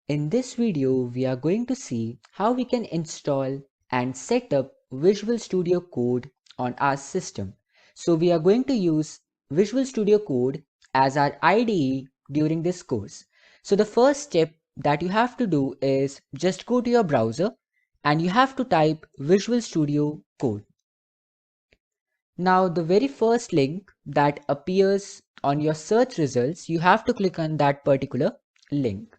In this video, we are going to see how we can install and set up Visual Studio Code on our system. So we are going to use Visual Studio Code as our IDE during this course. So the first step that you have to do is just go to your browser and you have to type Visual Studio Code. Now the very first link that appears on your search results, you have to click on that particular link.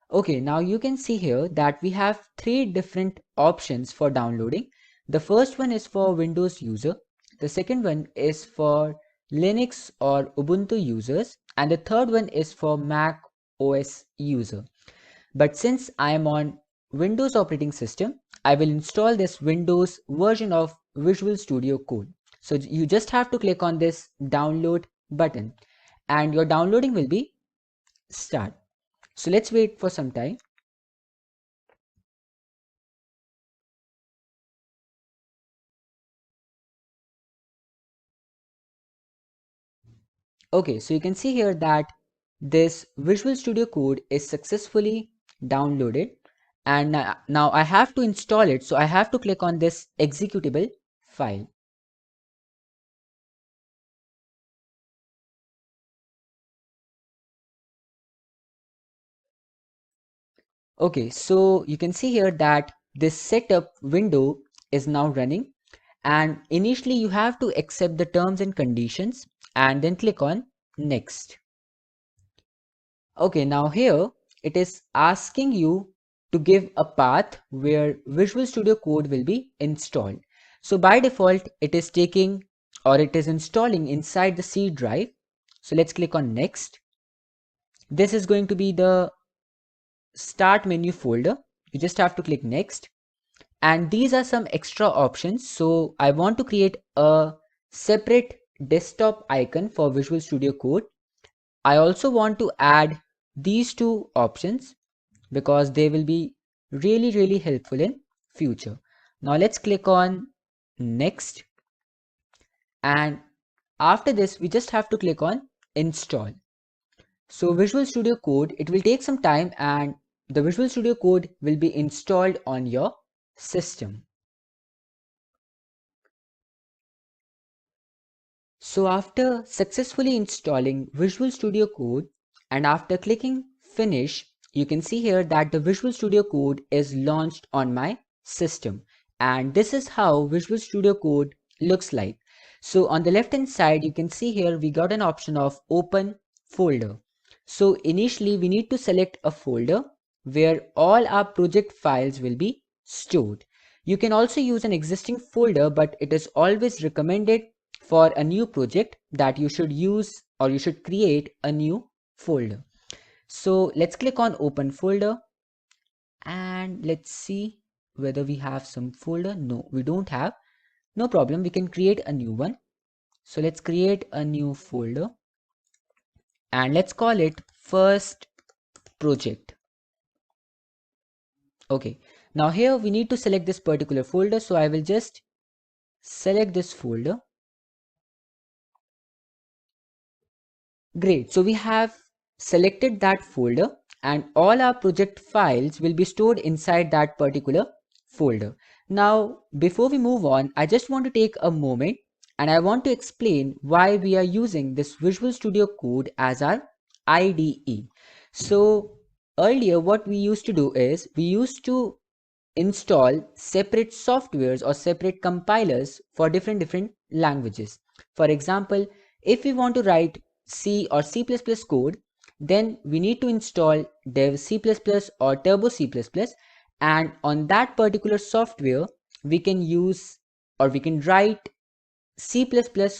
Okay, now you can see here that we have three different options for downloading. The first one is for Windows user, the second one is for Linux or Ubuntu users, and the third one is for Mac OS user. But since I am on Windows operating system, I will install this Windows version of Visual Studio Code. So you just have to click on this download button and your downloading will be start. So let's wait for some time. Okay, so you can see here that this Visual Studio Code is successfully downloaded and now I have to install it. So I have to click on this executable file. Okay, so you can see here that this setup window is now running, and initially you have to accept the terms and conditions and then click on next. Okay, now here it is asking you to give a path where Visual Studio Code will be installed. So by default, it is taking or it is installing inside the C drive. So let's click on next. This is going to be the start menu folder. You just have to click next. And these are some extra options. So I want to create a separate desktop icon for Visual Studio Code. I also want to add these two options because they will be really helpful in future. Now let's click on next, and after this we just have to click on install. So Visual Studio Code, it will take some time and the Visual Studio Code will be installed on your system. So after successfully installing Visual Studio Code and after clicking finish, you can see here that the Visual Studio Code is launched on my system, and this is how Visual Studio Code looks like. So on the left hand side, you can see here we got an option of open folder. So initially we need to select a folder where all our project files will be stored. You can also use an existing folder, but it is always recommended for a new project that you should use or you should create a new folder. So let's click on open folder and let's see whether we have some folder. No, we don't have. No problem, we can create a new one. So let's create a new folder and let's call it first project. Okay, now here we need to select this particular folder, so I will just select this folder. Great, so we have selected that folder and all our project files will be stored inside that particular folder. Now, before we move on, I just want to take a moment and I want to explain why we are using this Visual Studio Code as our IDE. So earlier what we used to do is we used to install separate softwares or separate compilers for different languages. For example, if we want to write C or C++ code, then we need to install dev C++ or turbo C++, and on that particular software we can use or we can write C++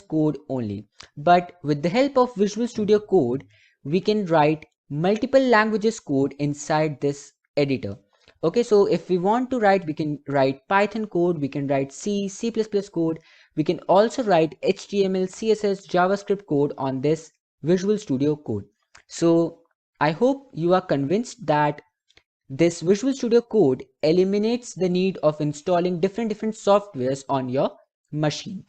code only. But with the help of Visual Studio Code, we can write multiple languages code inside this editor. Okay, so if we want to write, we can write Python code, we can write C, C++ code, we can also write HTML, CSS, JavaScript code on this Visual Studio Code. So I hope you are convinced that this Visual Studio Code eliminates the need of installing different softwares on your machine.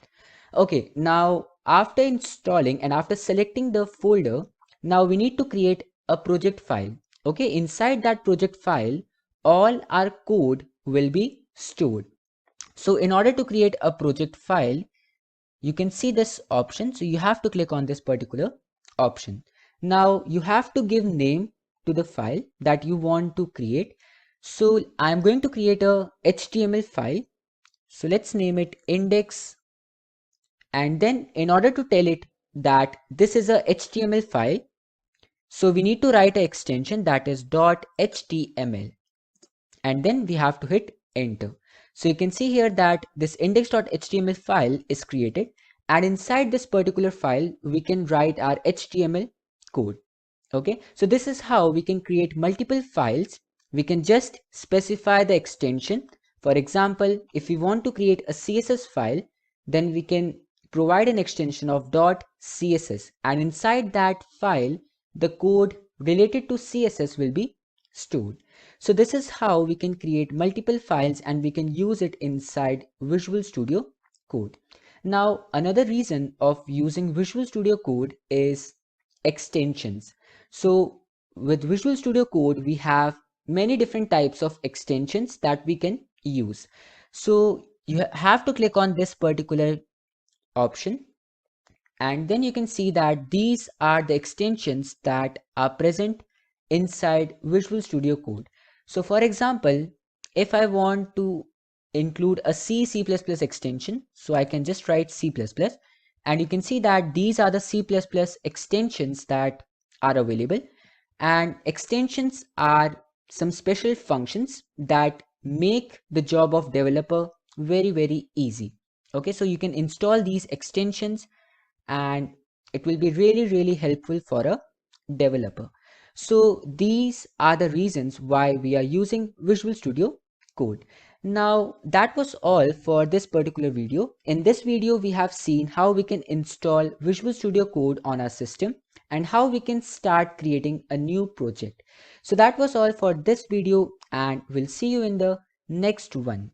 Okay, now after installing and after selecting the folder, now we need to create a project file. Okay, inside that project file, all our code will be stored. So in order to create a project file, you can see this option. So you have to click on this particular option. Now you have to give name to the file that you want to create. So I'm going to create a HTML file. So let's name it index. And then in order to tell it that this is a HTML file, so we need to write an extension that is .html, and then we have to hit enter. So you can see here that this index.html file is created, and inside this particular file we can write our HTML code. Okay, so this is how we can create multiple files. We can just specify the extension. For example, if we want to create a CSS file, then we can provide an extension of .css, and inside that file the code related to CSS will be stored. So this is how we can create multiple files and we can use it inside Visual Studio Code. Now another reason of using Visual Studio Code is extensions. So with Visual Studio Code, we have many different types of extensions that we can use. So you have to click on this particular option, and then you can see that these are the extensions that are present inside Visual Studio Code. So for example, if I want to include a C++ extension, so I can just write C++, and you can see that these are the C++ extensions that are available. And extensions are some special functions that make the job of developer very easy. Okay, so you can install these extensions and it will be really helpful for a developer. So these are the reasons why we are using Visual Studio Code. Now that was all for this particular video. In this video we have seen how we can install Visual Studio Code on our system and how we can start creating a new project. So that was all for this video, and we'll see you in the next one.